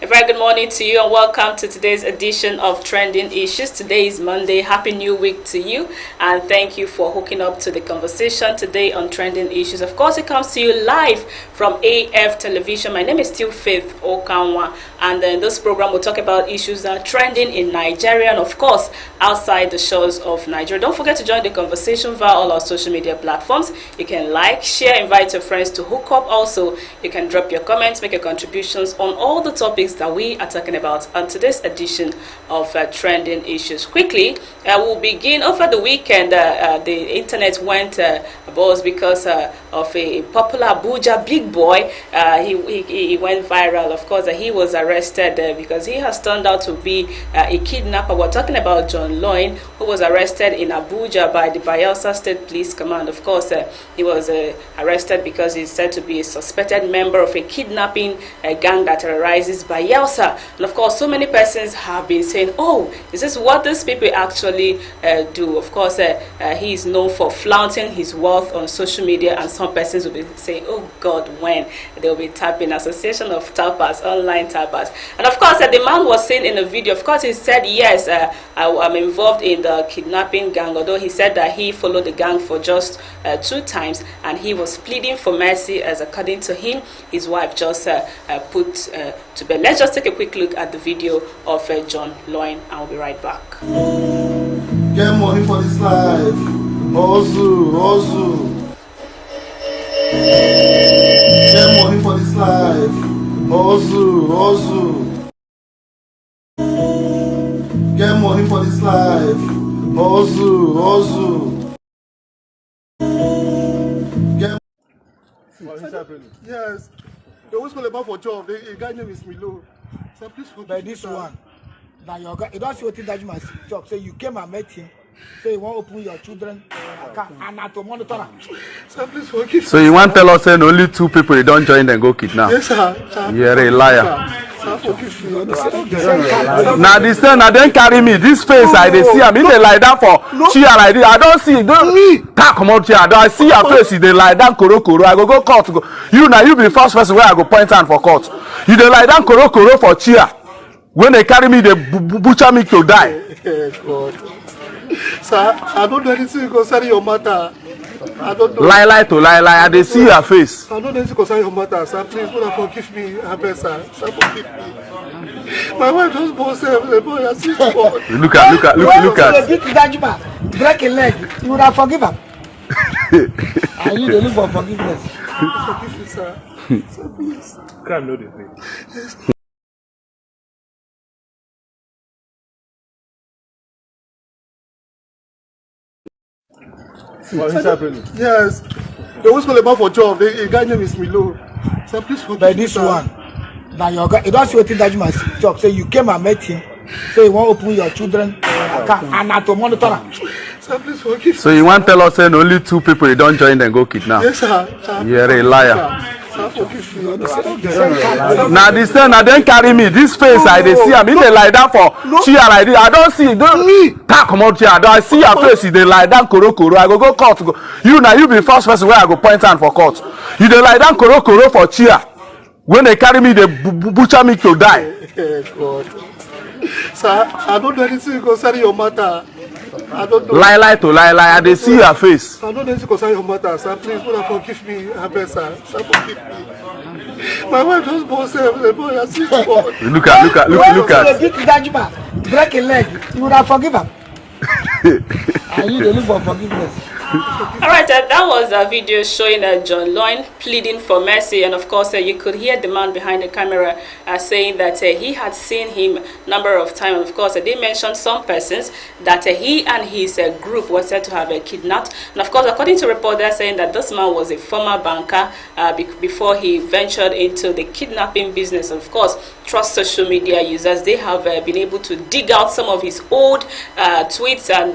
A very good morning to you and welcome to today's edition of Trending Issues. Today is Monday. Happy New Week to you and thank you for hooking up to the conversation today on Trending Issues. Of course, it comes to you live from AF Television. My name is still Faith Okanwa, and in this program we'll talk about issues that are trending in Nigeria and of course outside the shores of Nigeria. Don't forget to join the conversation via all our social media platforms. You can like, share, invite your friends to hook up. Also, you can drop your comments, make your contributions on all the topics that we are talking about on today's edition of Trending Issues. Quickly, we'll begin. Over the weekend, the internet went buzz because of a popular Abuja big boy. He went viral. Of course, he was arrested because he has turned out to be a kidnapper. We're talking about John Loin, who was arrested in Abuja by the Bayelsa State Police Command. Of course, he was arrested because he's said to be a suspected member of a kidnapping gang that terrorizes Bayelsa. And of course, so many persons have been saying, oh, is this what these people actually do? Of course, he is known for flaunting his wealth on social media, and some persons will be saying, oh God, when they will be tapping Association of Tappers, online tappers. And of course, the man was seen in a video. Of course, he said, yes, I'm involved in the kidnapping gang, although he said that he followed the gang for just 2 times and he was pleading for mercy, as according to him, his wife just put to bed. Let's just take a quick look at the video of John Loin and we'll be right back. Get money for this life. Hustle. Get money for this life. Hustle. Get money for this life. Hustle. Yes. They always call about for job. The guy name is Milo. So please forgive this one. Now you don't see what that you must talk. Say you came and met him. Say you want to open your children account and not to monitor. So please forgive. So you want to tell us saying only 2 people they don't join and go kidnap? Yes, sir. You're a liar. Sir, forgive me. Now this thing, I don't carry me. This face I they see. I mean they lie down for chair like this. I don't see. Don't come out here. I see your face. They lie down koro. I go court. You now you be the first person where I go point hand for court. You they lie down koro for chair. When they carry me, they butcher me to die. God. Sir, I don't know anything concerning your matter. I don't know. Lie to lie. I they see your face. I don't know anything concerning your matter, sir. Please, forgive me. I beg, sir. Sir, forgive me. My wife just bought the boy. I see God. Look at. Break a leg. You would have forgiven. I need to look for forgiveness. Forgive me, sir. Sir, please. Crime no dey pay. Yes. They always call about for job. The guy name is Milo. So please forgive me, this one. Now you don't see what that you must talk. Say you came and met him. Say you want to open your children account and not to monitor. So please forgive me. So you want to tell us saying only 2 people they don't join and go kidnap? Yes, sir. You're a liar. Sir, forgive me. Now this thing, I don't carry me. This face I they see. I mean they lie down for chair like this. I don't see. Don't come out here. I see your face. They lie down koro. I go court. You now you be the first person where I go point hand for court. You they lie down koro for chair. When they carry me, they butcher me to die. God. Sir, I don't know anything concerning your matter. I don't know. Lie to lie. I they see your face. I don't know anything concerning your matter, sir. Please, forgive me. I beg, sir. Sir, forgive me. My wife just bought the boy. I see God. Look at. Break a leg. You would have forgiven. I need to look for forgiveness. All right, that was a video showing John Loin pleading for mercy, and of course you could hear the man behind the camera saying that he had seen him a number of times. And of course they mentioned some persons that he and his group were said to have kidnapped. And of course, according to reports, they're saying that this man was a former banker before he ventured into the kidnapping business. Of course, trust social media users. They have been able to dig out some of his old tweets and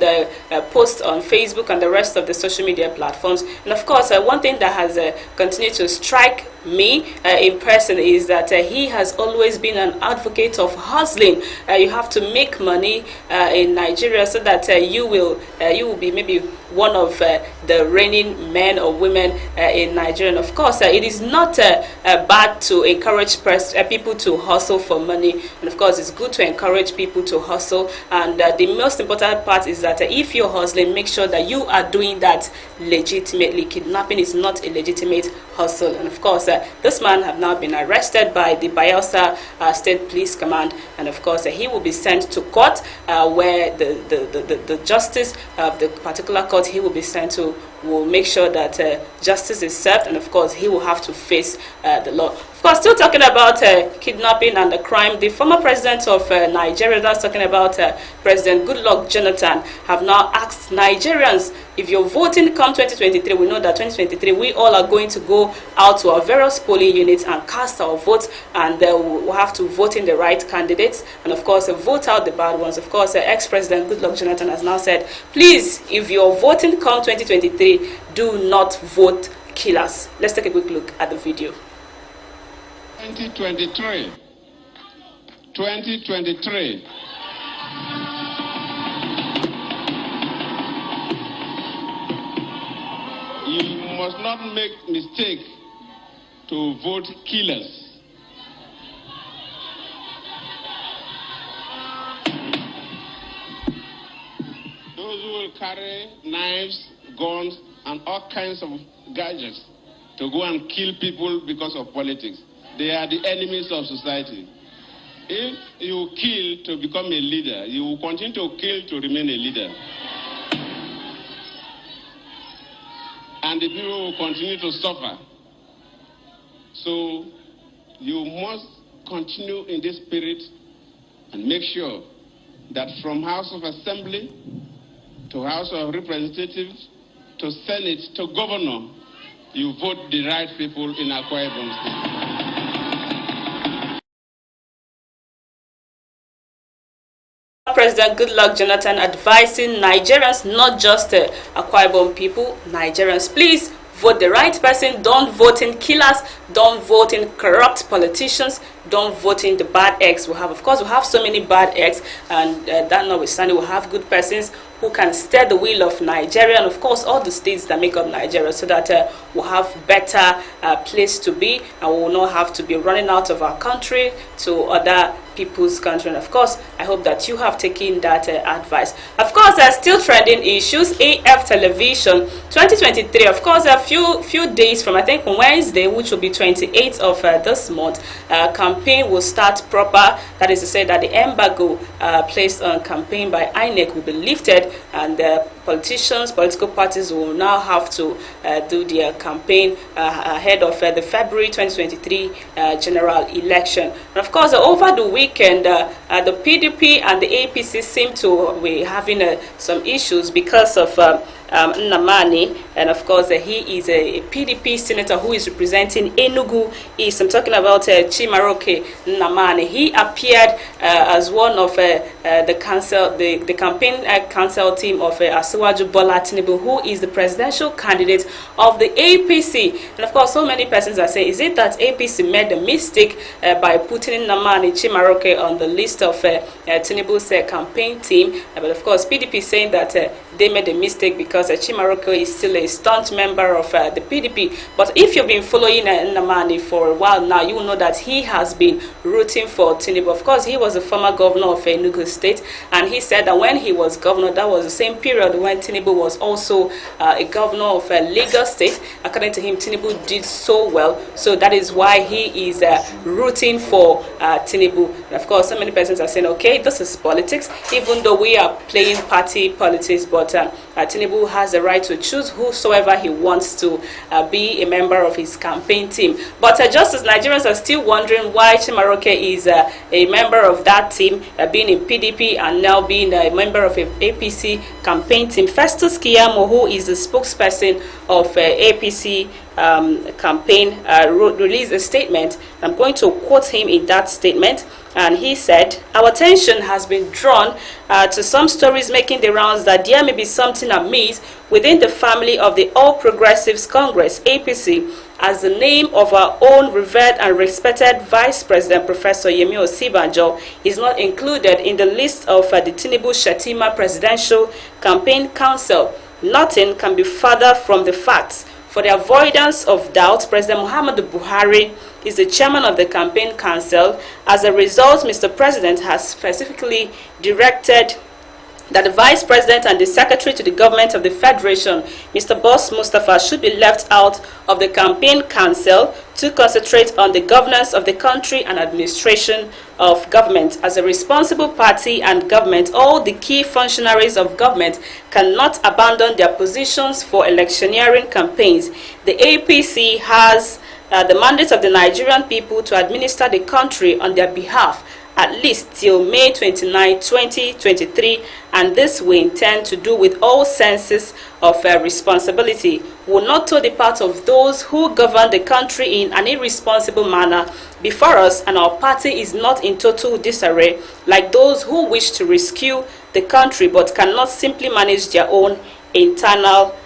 posts on Facebook and the rest of the social media platforms. And of course, one thing that has continued to strike me in person is that he has always been an advocate of hustling. You have to make money in Nigeria so that you will be maybe one of the reigning men or women in Nigeria. And of course, it is not bad to encourage people to hustle for money. And of course, it's good to encourage people to hustle. And the most important part is that if you're hustling, make sure that you are doing that legitimately. Kidnapping is not a legitimate hustle. And of course, this man have now been arrested by the Bayelsa State Police Command. And of course, he will be sent to court where the justice of the particular court he will be sent to will make sure that justice is served, and of course he will have to face the law. Of course, still talking about kidnapping and the crime, the former president of Nigeria, that's talking about President Goodluck Jonathan, have now asked Nigerians, if you're voting come 2023, we know that 2023 we all are going to go out to our various polling units and cast our votes, and we'll have to vote in the right candidates, and of course vote out the bad ones. Of course, ex-president Goodluck Jonathan has now said, please, if you're voting come 2023, do not vote killers. Let's take a quick look at the video. 2023. You must not make mistake to vote killers. Those who will carry knives, guns, and all kinds of gadgets to go and kill people because of politics. They are the enemies of society. If you kill to become a leader, you will continue to kill to remain a leader. And the people will continue to suffer. So you must continue in this spirit and make sure that from House of Assembly to House of Representatives to Senate to Governor, you vote the right people in Akwa Ibom State. President Goodluck Jonathan advising Nigerians, not just Akwa Ibom people, Nigerians, please vote the right person. Don't vote in killers. Don't vote in corrupt politicians. Don't vote in the bad eggs we have. Of course, we have so many bad eggs, and that notwithstanding, we have good persons who can steer the wheel of Nigeria, and of course all the states that make up Nigeria, so that we'll have better place to be, and we will not have to be running out of our country to other people's country. And of course, I hope that you have taken that advice. Of course, there are still trending issues. AF Television 2023, of course, a few days from, I think, Wednesday, which will be 28th of this month, campaign will start proper. That is to say that the embargo placed on campaign by INEC will be lifted, and political parties will now have to do their campaign ahead of the February 2023 general election. And of course, over the weekend, the PDP and the APC seem to be having some issues because of Nnamani, and of course he is a PDP senator who is representing Enugu East. I'm talking about Chimaroke Nnamani. He appeared as one of the campaign council team of Asiwaju Bola Tinubu, who is the presidential candidate of the APC. And of course, so many persons are saying, is it that APC made a mistake by putting Nnamani Chimaroke on the list of Tinubu's campaign team? But of course, PDP saying that they made a mistake because Chimaroke is still a staunch member of the PDP. But if you've been following Nnamani for a while now, you will know that he has been rooting for Tinubu. Of course, he was a former governor of Enugu State, and he said that when he was governor, that was the same period when Tinubu was also a governor of Lagos State. According to him, Tinubu did so well, so that is why he is rooting for Tinubu. And of course, so many persons are saying, okay, this is politics, even though we are playing party politics, but Tinubu has the right to choose whosoever he wants to be a member of his campaign team. But just as Nigerians are still wondering why Chimaroke is a member of that team, being in PDP and now being a member of an APC campaign team, Festus Keyamo, who is the spokesperson of APC campaign, released a statement. I'm going to quote him in that statement. And he said, our attention has been drawn to some stories making the rounds that there may be something amiss within the family of the All Progressives Congress, APC, as the name of our own revered and respected Vice President, Professor Yemi Osibanjo, is not included in the list of the Tinubu-Shetima Presidential Campaign Council. Nothing can be further from the facts. For the avoidance of doubt, President Muhammadu Buhari is the chairman of the campaign council. As a result, Mr. President has specifically directed that the Vice President and the Secretary to the Government of the Federation, Mr. Boss Mustafa, should be left out of the campaign council to concentrate on the governance of the country and administration of government. As a responsible party and government, all the key functionaries of government cannot abandon their positions for electioneering campaigns. The APC has the mandate of the Nigerian people to administer the country on their behalf, at least till May 29, 2023, and this we intend to do with all senses of responsibility. We will not toe the path of those who govern the country in an irresponsible manner before us, and our party is not in total disarray like those who wish to rescue the country but cannot simply manage their own internal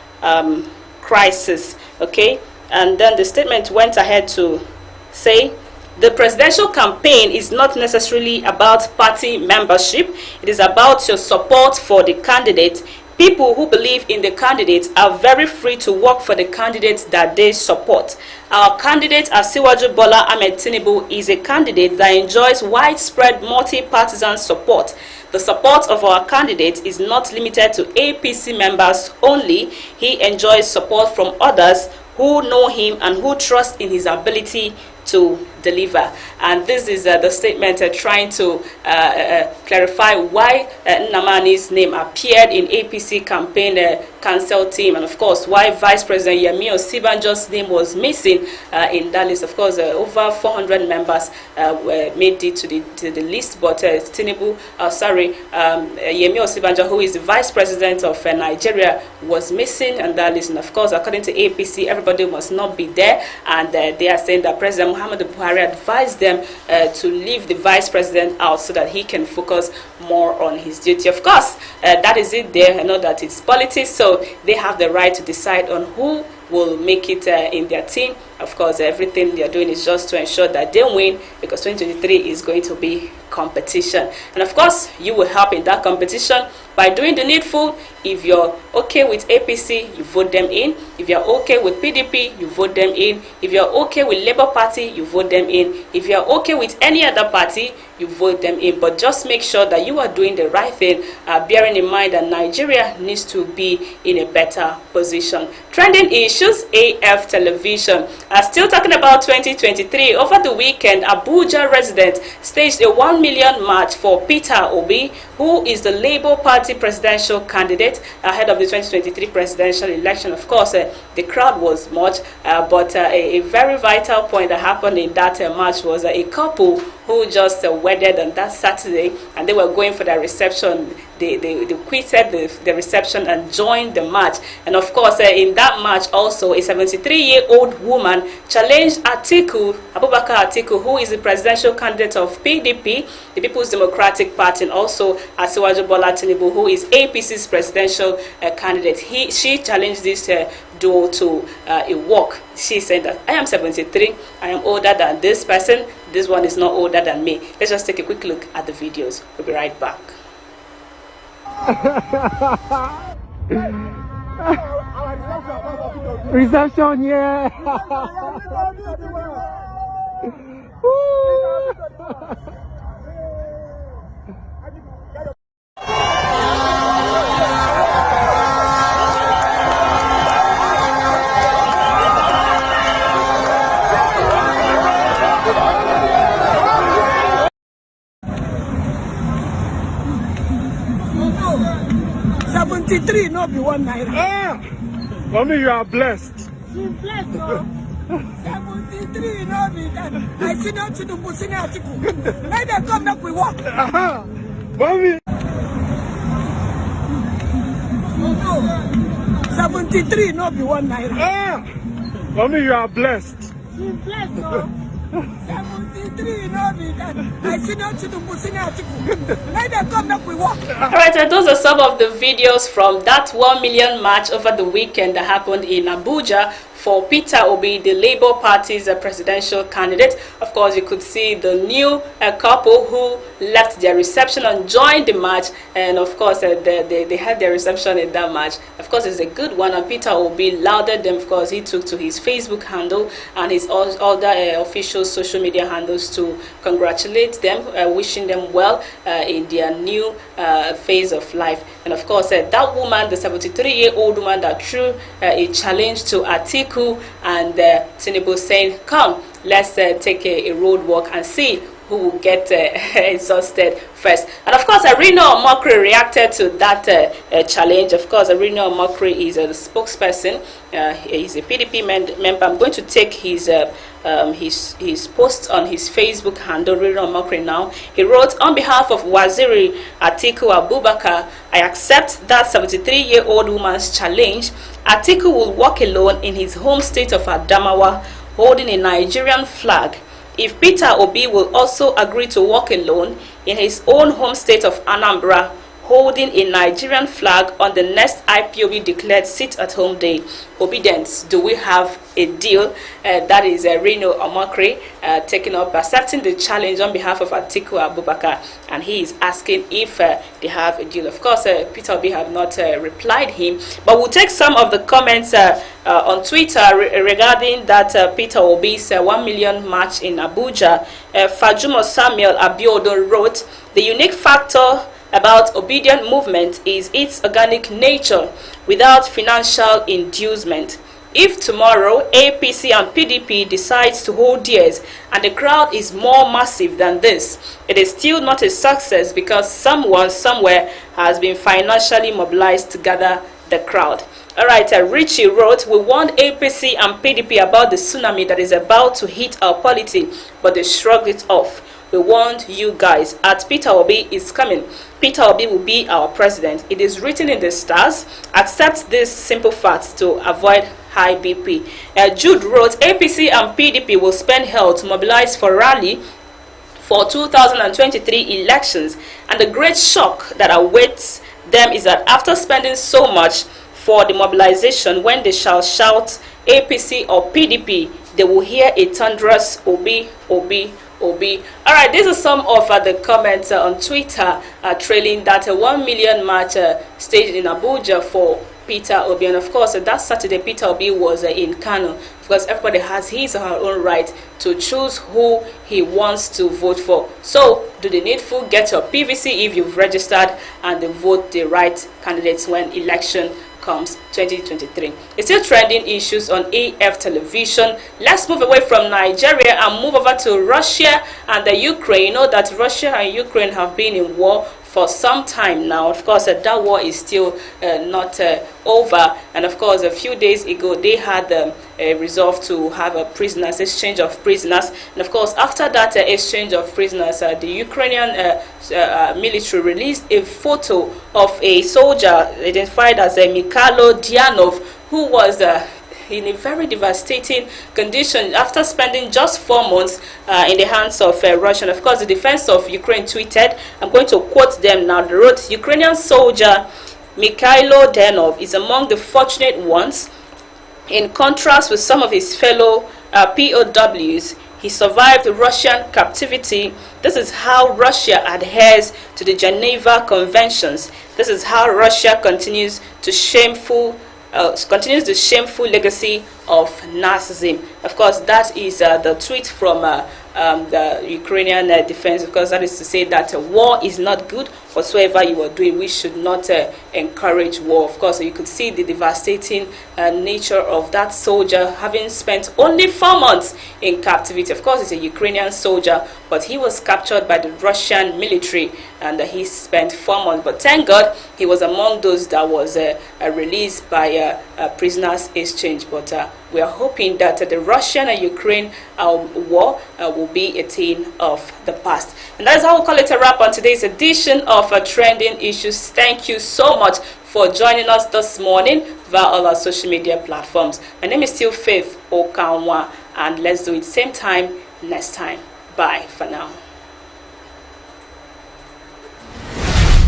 crisis. Okay, and then the statement went ahead to say, the presidential campaign is not necessarily about party membership. It is about your support for the candidate. People who believe in the candidate are very free to work for the candidates that they support. Our candidate, Asiwaju Bola Ahmed Tinubu, is a candidate that enjoys widespread multi-partisan support. The support of our candidate is not limited to APC members only. He enjoys support from others who know him and who trust in his ability to deliver. And this is the statement trying to clarify why Nnamani's name appeared in APC campaign council team, and of course why Vice President Yemi Osibanjo's name was missing in that list. Of course, over 400 members were made it to the list, but Yemi Osibanjo, who is the Vice President of Nigeria, was missing on that list. And of course, according to APC, everybody must not be there, and they are saying that President Muhammadu Buhari advised them to leave the Vice President out so that he can focus more on his duty. Of course, that is it there. I know that it's politics, so they have the right to decide on who will make it in their team. Of course, everything they are doing is just to ensure that they win, because 2023 is going to be competition. And of course, you will help in that competition by doing the needful. If you're okay with APC, you vote them in. If you're okay with PDP, you vote them in. If you're okay with Labour Party, you vote them in. If you're okay with any other party, you vote them in. But just make sure that you are doing the right thing, bearing in mind that Nigeria needs to be in a better position. Trending issues, AF Television. Still talking about 2023. Over the weekend, Abuja residents staged a 1 million march for Peter Obi, who is the Labour Party presidential candidate ahead of the 2023 presidential election. Of course, the crowd was much, but a very vital point that happened in that march was a couple who just wedded on that Saturday, and they were going for their reception. They quitted the reception and joined the march. And of course, in that march also, a 73-year-old woman challenged Atiku, Abubakar Atiku, who is the presidential candidate of PDP, the People's Democratic Party, and also Asiwaju Bola Tinubu, who is APC's presidential candidate. She challenged this duo to a walk. She said that I am 73, I am older than this person, this one is not older than me. Let's just take a quick look at the videos. We'll be right back. Reception, yeah. 73, not be 1 naira. Mommy, you are blessed. She's blessed, no? 73, not be that. I see no Tinubu, see no Atiku. Let them come up, we walk. Mommy. 73, not be 1 naira. Mommy, you are blessed. She's blessed, no? 73. 73, you know me. I see no Tinubu, see no Atiku. Let them come up, we walk. Alright, and those are some of the videos from that 1 million march over the weekend that happened in Abuja for Peter Obi, the Labour Party's presidential candidate. Of course, you could see the new couple who left their reception and joined the march, and of course they had their reception in that march. Of course, it's a good one, and Peter Obi lauded them. Of course, he took to his Facebook handle and his other official social media handles to congratulate them, wishing them well in their new phase of life. And of course, that woman, the 73-year-old woman that threw a challenge to Atiku and Tinubu, saying, come, let's take a road walk and see who will get exhausted first. And of course, Reno Omokri reacted to that challenge. Of course, Reno Omokri is the spokesperson. He's a PDP member. I'm going to take his post on his Facebook handle, Reno Omokri now. He wrote, on behalf of Waziri Atiku Abubakar, I accept that 73-year-old woman's challenge. Atiku will walk alone in his home state of Adamawa, holding a Nigerian flag. If Peter Obi will also agree to walk alone in his own home state of Anambra, holding a Nigerian flag on the next IPOB declared sit-at-home day. Obedience, do we have a deal? That is Reno Omokri taking up, accepting the challenge on behalf of Atiku Abubakar, and he is asking if they have a deal. Of course, Peter Obi have not replied him, but we'll take some of the comments on Twitter regarding that Peter Obi's 1 million march in Abuja. Fajumo Samuel Abiodun wrote, the unique factor about obedient movement is its organic nature without financial inducement. If tomorrow APC and PDP decides to hold theirs and the crowd is more massive than this, it is still not a success because someone somewhere has been financially mobilized to gather the crowd. Alright, Richie wrote, we warned APC and PDP about the tsunami that is about to hit our polity, but they shrugged it off. We warned you guys. At Peter Obi is coming. Peter Obi will be our president. It is written in the stars. Accept this simple fact to avoid high BP. Jude wrote, APC and PDP will spend hell to mobilize for rally for 2023 elections. And the great shock that awaits them is that after spending so much for the mobilization, when they shall shout APC or PDP, they will hear a thunderous Obi, Obi, Obi. Alright, these are some of the comments on Twitter trailing that 1 million march staged in Abuja for Peter Obi. And of course, that Saturday, Peter Obi was in Kano, because everybody has his or her own right to choose who he wants to vote for. So, do the needful, get your PVC if you've registered, and vote the right candidates when election comes 2023. It's still trending issues on AF television. Let's move away from Nigeria and move over to Russia and the Ukraine. You know that Russia and Ukraine have been in war for some time now. Of course, that war is still not over. And of course, a few days ago, they had resolved to have a prisoners exchange of prisoners. And of course, after that exchange of prisoners, the Ukrainian military released a photo of a soldier identified as Mikhailo Dianov, who was in a very devastating condition after spending just 4 months in the hands of Russia. And of course, the defense of Ukraine tweeted, I'm going to quote them now, they wrote, Ukrainian soldier Mikhailo Dianov is among the fortunate ones. In contrast with some of his fellow POWs, he survived Russian captivity. This is how Russia adheres to the Geneva Conventions. This is how Russia continues the shameful legacy of Nazism. Of course, that is the tweet from the Ukrainian defense. Of course, that is to say that war is not good. Whatsoever you are doing, we should not encourage war. Of course, you could see the devastating nature of that soldier having spent only 4 months in captivity. Of course, he's a Ukrainian soldier, but he was captured by the Russian military and he spent 4 months. But thank God, he was among those that was released by prisoners exchange. But we are hoping that the Russian and Ukraine war will be a thing of the past. And that is how we'll call it a wrap on today's edition of Trending Issues. Thank you so much for joining us this morning via all our social media platforms. My name is still Faith Okanwa, and let's do it same time next time. Bye for now.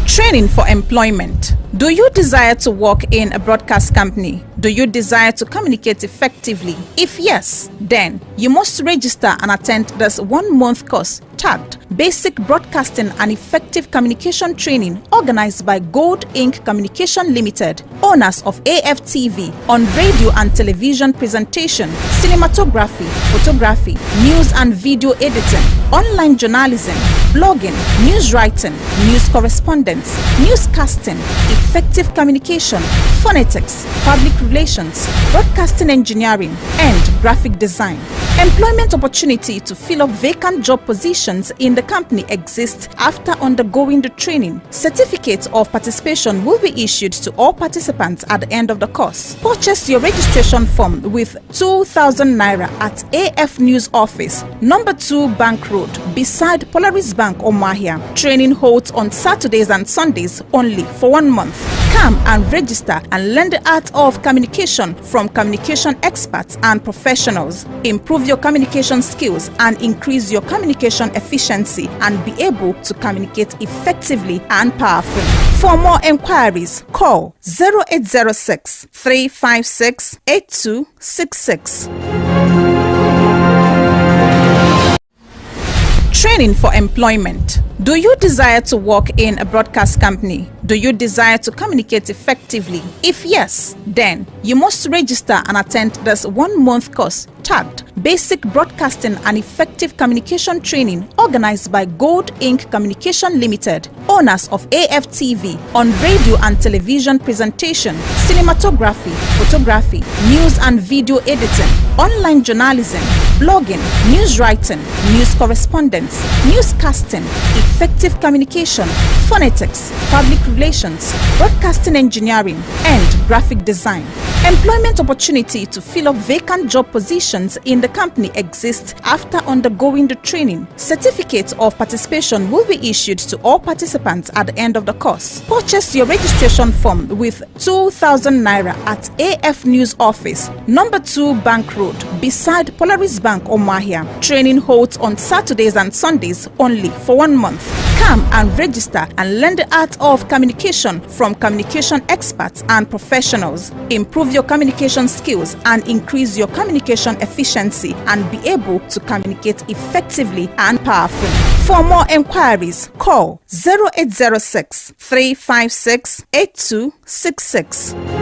Training for employment. Do you desire to work in a broadcast company? Do you desire to communicate effectively? If yes, then you must register and attend this 1-month course tagged Basic Broadcasting and Effective Communication Training organized by Gold Inc. Communication Limited, owners of AFTV, on radio and television presentation, cinematography, photography, news and video editing, online journalism, blogging, news writing, news correspondence, newscasting, effective communication, phonetics, public relations, broadcasting engineering, and graphic design. Employment opportunity to fill up vacant job positions in the company exists after undergoing the training. Certificate of participation will be issued to all participants at the end of the course. Purchase your registration form with 2,000 naira at AFNEWS office, number 2 Bank Road, beside Polaris Bank, Omahia. Training holds on Saturdays and Sundays only for 1 month. Come and register and learn the art of communication from communication experts and professionals. Improve your communication skills and increase your communication efficiency and be able to communicate effectively and powerfully. For more enquiries, call 0806 356 8266. Training for employment. Do you desire to work in a broadcast company? Do you desire to communicate effectively? If yes, then you must register and attend this 1-month course tagged Basic Broadcasting and Effective Communication Training organized by Gold Inc. Communication Limited, owners of AFTV, on radio and television presentation, cinematography, photography, news and video editing, online journalism, blogging, news writing, news correspondence, newscasting, effective communication, phonetics, public relations, broadcasting engineering, and graphic design. Employment opportunity to fill up vacant job positions in the company exists after undergoing the training. Certificate of participation will be issued to all participants at the end of the course. Purchase your registration form with 2,000 naira at AFNEWS office, number 2 Bank Road, beside Polaris Bank, Omahia. Training holds on Saturdays and Sundays only for 1 month. Come and register and learn the art of communication from communication experts and professionals. Improve your communication skills and increase your communication efficiency and be able to communicate effectively and powerfully. For more enquiries, call 0806 356 8266.